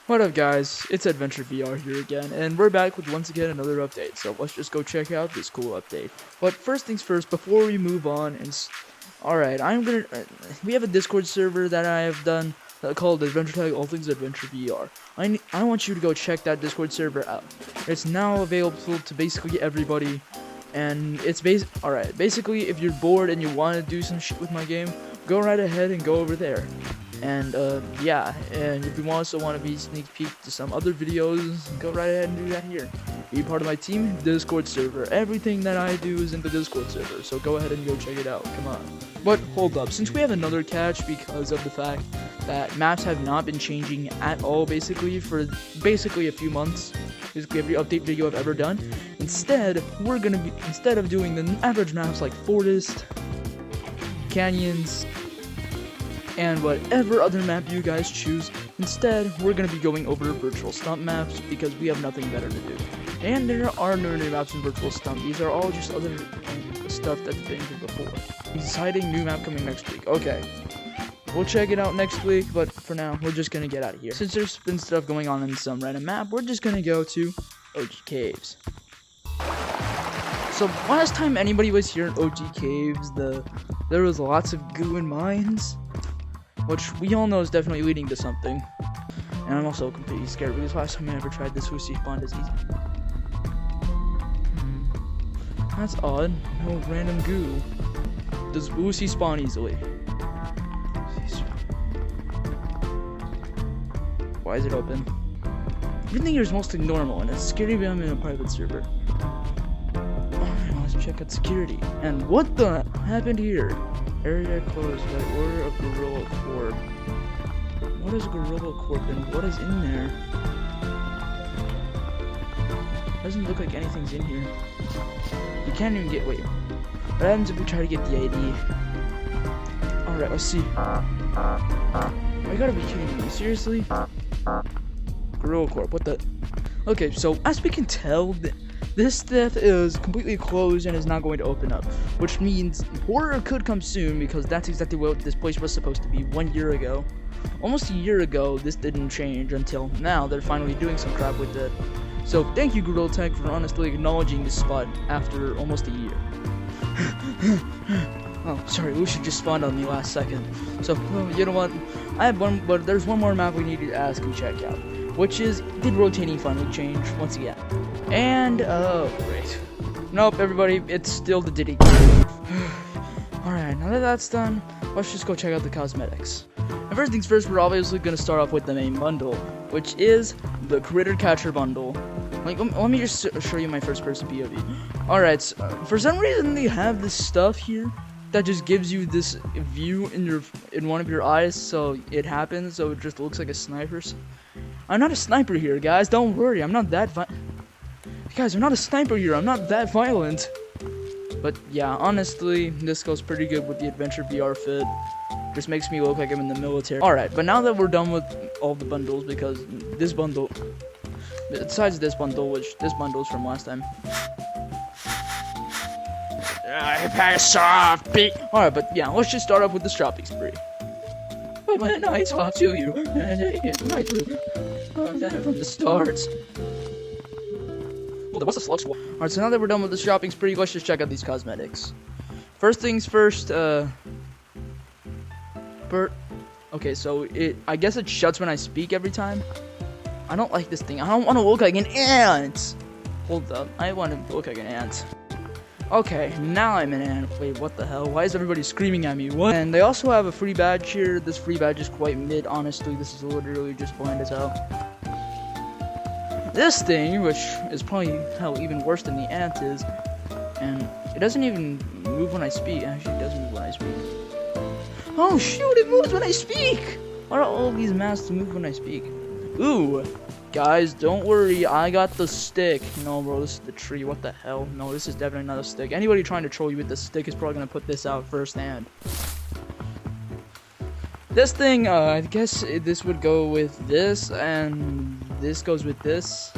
What up guys, it's TokitoVR here again, and we're back with once again another update, so let's just go check out this cool update. But first things first, before we move on, alright, we have a Discord server that I have done called Adventure Tag All Things Adventure VR. I want you to go check that Discord server out. It's now available to basically everybody, and it's basically if you're bored and you want to do some shit with my game, go right ahead and go over there. And yeah, and if you also want to be sneak peek to some other videos, go right ahead and do that here. Be part of my team, Discord server. Everything that I do is in the Discord server, so go ahead and go check it out. Come on. But hold up, since we have another catch because of the fact that maps have not been changing at all basically for basically a few months, basically every update video I've ever done, instead of doing the average maps like forest, canyons, and whatever other map you guys choose, instead we're going to be going over virtual stump maps because we have nothing better to do. And there are no new maps in virtual stump. These are all just other stuff that's been here before. Exciting new map coming next week. Okay, we'll check it out next week, but for now we're just going to get out of here. Since there's been stuff going on in some random map, we're just going to go to OG Caves. So last time anybody was here in OG Caves, there was lots of goo and mines, which we all know is definitely leading to something. And I'm also completely scared because last time I ever tried this Wussy spawn disease. That's odd. No random goo. Does Wussy spawn easily? Why is it open? Everything here is mostly normal and it's scary when I'm in a private server. Alright, let's check out security. And what the happened here? Area closed by order of Gorilla Corp. What is Gorilla Corp and what is in there? Doesn't look like anything's in here. You can't even get. Wait. What happens if we try to get the ID? Alright, let's see. Oh, you gotta be kidding me. Seriously? Gorilla Corp, what the? Okay, so as we can tell, this death is completely closed and is not going to open up, which means horror could come soon because that's exactly what this place was supposed to be 1 year ago. Almost a year ago, this didn't change until now they're finally doing some crap with it. So thank you Gorilla Tech for honestly acknowledging this spot after almost a year. Oh, sorry, Lucy just spawned on me last second. So, you know what? I have one, but there's one more map we need to ask and check out, which is, did rotating finally change once again? And, oh, great. Nope, everybody, it's still the Diddy. Alright, now that that's done, let's just go check out the cosmetics. And first things first, we're obviously going to start off with the main bundle, which is the Critter Catcher bundle. Like, let me just show you my first person POV. Alright, so, for some reason they have this stuff here that just gives you this view in one of your eyes, so it happens, so it just looks like a sniper. I'm not a sniper here, guys, don't worry, I'm not that Guys, I'm not a sniper here, I'm not that violent. But yeah, honestly, this goes pretty good with the Adventure VR fit. Just makes me look like I'm in the military. Alright, but now that we're done with all the bundles, because this bundle, besides this bundle, which this bundle is from last time. Alright, but yeah, let's just start off with the shopping spree. Wait, my nights off to you. From the start. What's the slug squad? Alright, so now that we're done with the shopping spree, let's just check out these cosmetics. First things first, okay, so I guess it shuts when I speak every time. I don't like this thing. I don't want to look like an ant. Hold up, I want to look like an ant. Okay, now I'm an ant. Wait, what the hell? Why is everybody screaming at me? What? And they also have a free badge here. This free badge is quite mid, honestly. This is literally just blind as hell. This thing, which is probably hell even worse than the ant is, and it doesn't even move when I speak. Actually, it does move when I speak. Oh shoot, it moves when I speak! Why are all these masks move when I speak? Ooh, guys, don't worry, I got the stick. No, bro, this is the tree. What the hell? No, this is definitely not a stick. Anybody trying to troll you with the stick is probably gonna put this out firsthand. This thing, I guess this would go with this, and this goes with this.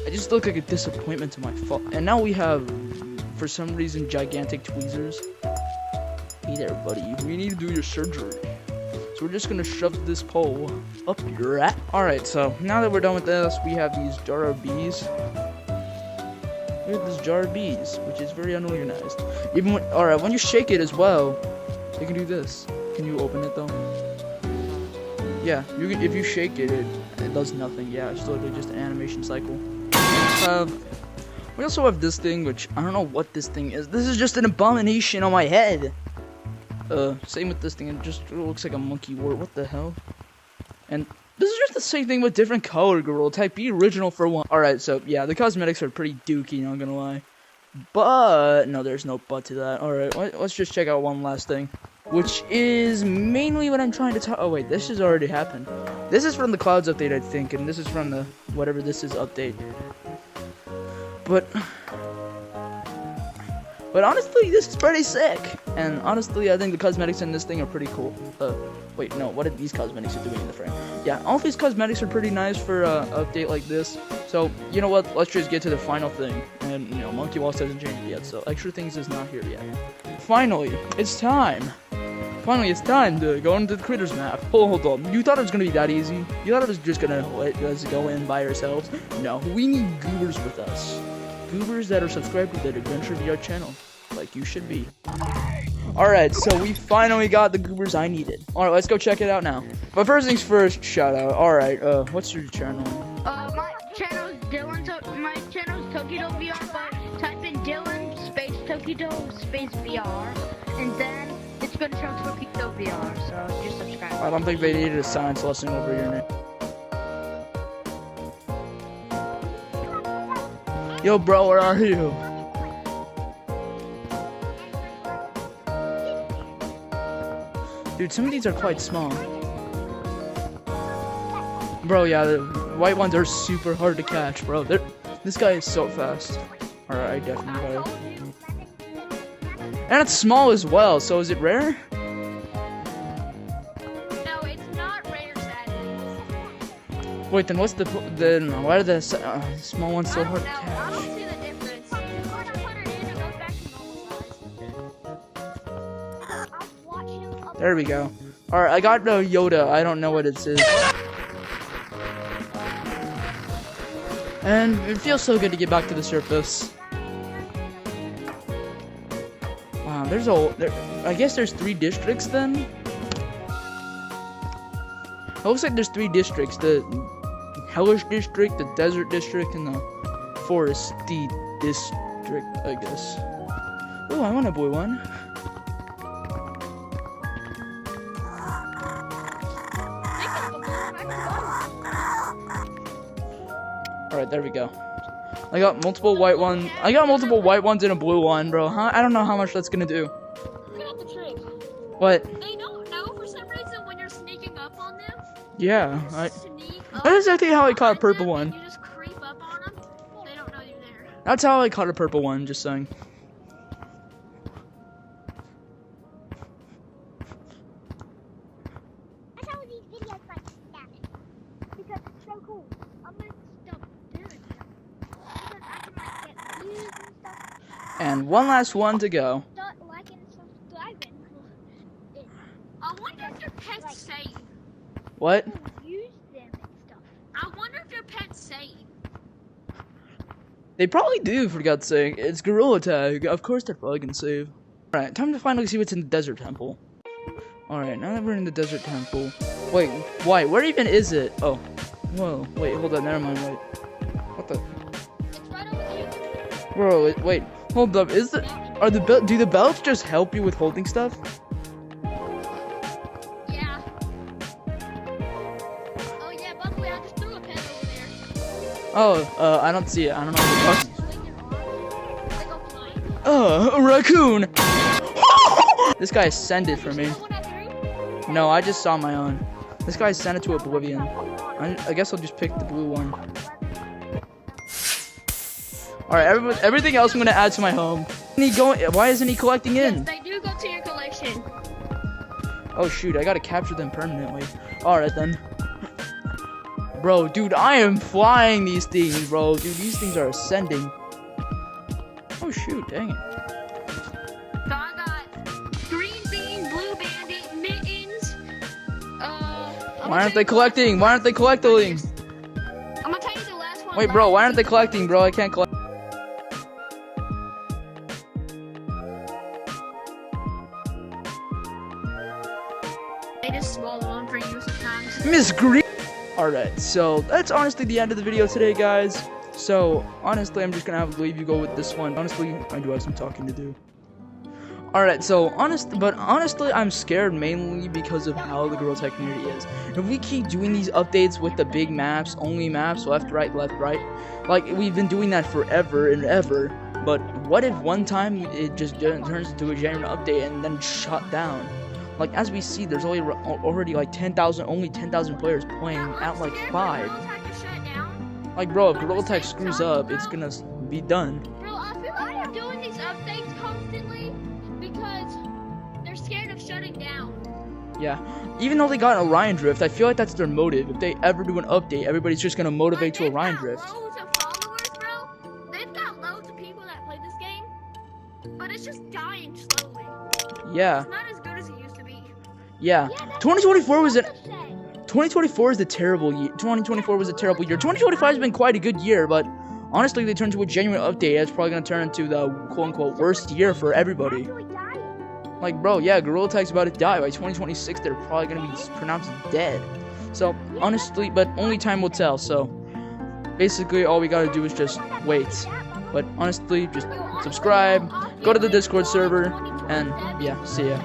I just look like a disappointment to my fault. And now we have, for some reason, gigantic tweezers. Hey there, buddy. We need to do your surgery. we're just gonna shove this pole up your ass. Alright, so now that we're done with this, we have these jar of bees. We have this jar of bees, which is very unorganized. Even when, alright, when you shake it as well, you can do this. Can you open it though? Yeah, if you shake it, it does nothing. Yeah, it's literally just an animation cycle. We also have this thing, which I don't know what this thing is. This is just an abomination on my head. Same with this thing. It looks like a monkey wart. What the hell? And this is just the same thing with different color, girl. Type B original for one. Alright, so yeah, the cosmetics are pretty dookie, not gonna lie. But, no, there's no but to that. Alright, let's just check out one last thing. Which is mainly what I'm trying to talk. Oh, wait, this has already happened. This is from the Clouds update, I think. And this is from the whatever this is update. But honestly, this is pretty sick. And honestly, I think the cosmetics in this thing are pretty cool. Wait, no, what are these cosmetics are doing in the frame? Yeah, all these cosmetics are pretty nice for an update like this. So, you know what, let's just get to the final thing. And, you know, Monkey Waltz hasn't changed yet, so Extra Things is not here yet. Finally, it's time. Finally, it's time to go into the Critters map. Hold on, you thought it was gonna be that easy? You thought it was just gonna let us go in by ourselves? No, we need goobers with us. Goobers that are subscribed to the TokitoVR channel, like you should be. Alright, so we finally got the goobers I needed. Alright, let's go check it out now. But first things first, shout out. Alright, what's your channel? My channel's Dylan, my channel's TokitoVR, but type in Dylan space Tokito space VR, and then it's gonna show TokitoVR, so just subscribe. I don't think they needed a science lesson over your name. Yo, bro, where are you? Dude, some of these are quite small. Bro, yeah, the white ones are super hard to catch, bro. This guy is so fast. Alright, I definitely got it. And it's small as well, so is it rare? No, it's not rare, sadly. Wait, then what's why are the small ones so hard to catch? I don't see the difference. There we go. Alright, I got no Yoda. I don't know what it is. And it feels so good to get back to the surface. Wow, I guess there's 3 districts then? It looks like there's 3 districts. The Hellish District, the Desert District, and the Foresty District, I guess. Oh, I want a blue one. Alright, there we go. I got multiple white ones. I got multiple white ones and a blue one, bro. I don't know how much that's gonna do. Look at the trick. What? They don't know for some reason when you're sneaking up on them. Yeah, Sneak up that is actually how I caught a behind purple them, one. and you just creep up on them. They don't know you're there. That's how I caught a purple one, just saying. That's how these videos like snap. Because it's so cool. I'm gonna stop doing it. Because I can like get views and stuff. And one last one to go. Start liking and subscribing. I wonder if your pets say What? use them and stuff. I wonder if your pets say. They probably do, for God's sake. It's Gorilla Tag. Of course they're probably gonna save. Alright, time to finally see what's in the Desert Temple. Alright, now that we're in the Desert Temple. Wait, why? Where even is it? Oh. Whoa, wait, hold on, never mind, wait. What the? It's right over there. Bro, wait, hold up, do the belts just help you with holding stuff? Yeah. Oh yeah, by the way, I just threw a pen over there. Oh, I don't see it, I don't know what the Swing your arm. They go flying. a raccoon! This guy ascended for me. You know what I threw? No, I just saw my own. This guy sent it to oblivion. I guess I'll just pick the blue one. Alright, everything else I'm gonna add to my home. Why isn't he collecting in? Yes, they do go to your collection. Oh shoot, I gotta capture them permanently. Alright then. Bro, dude, I am flying these things, bro. Dude, these things are ascending. Oh shoot, dang it. So I got green bean, blue bandit, mittens, Why aren't they collecting? Why aren't they collecting? I'm gonna tell you the last one. Wait, bro, why aren't they collecting, bro? I can't collect. They just swallow them for you sometimes. Miss Green. Alright, so that's honestly the end of the video today, guys. So, honestly, I'm just gonna have to leave you go with this one. Honestly, I do have some talking to do. Alright, so, honestly, I'm scared mainly because of how the Gorilla Tag community is. If we keep doing these updates with the big maps, only maps, left, right, like, we've been doing that forever and ever, but what if one time it just turns into a genuine update and then shut down? Like, as we see, there's already like 10,000, only 10,000 players playing at like 5. Like, bro, if Gorilla Tag screws up, it's gonna be done. Bro, I feel like they're doing these updates constantly because they're scared of shutting down. Yeah, even though they got Orion Drift, I feel like that's their motive. If they ever do an update, everybody's just gonna motivate to Orion Drift. Loads of followers, bro. They've got loads of people that play this game, but it's just dying slowly. Yeah. It's not as good as it used to be. Yeah. 2024 was 2024 is a terrible year. 2024 was a terrible year. 2025 has been quite a good year, but honestly, they turned to a genuine update. It's probably gonna turn into the quote-unquote worst year for everybody. Like, bro, yeah, Gorilla Tag's about to die. By 2026, they're probably gonna be pronounced dead. So, honestly, but only time will tell. So, basically, all we gotta do is just wait. But honestly, just subscribe, go to the Discord server, and yeah, see ya.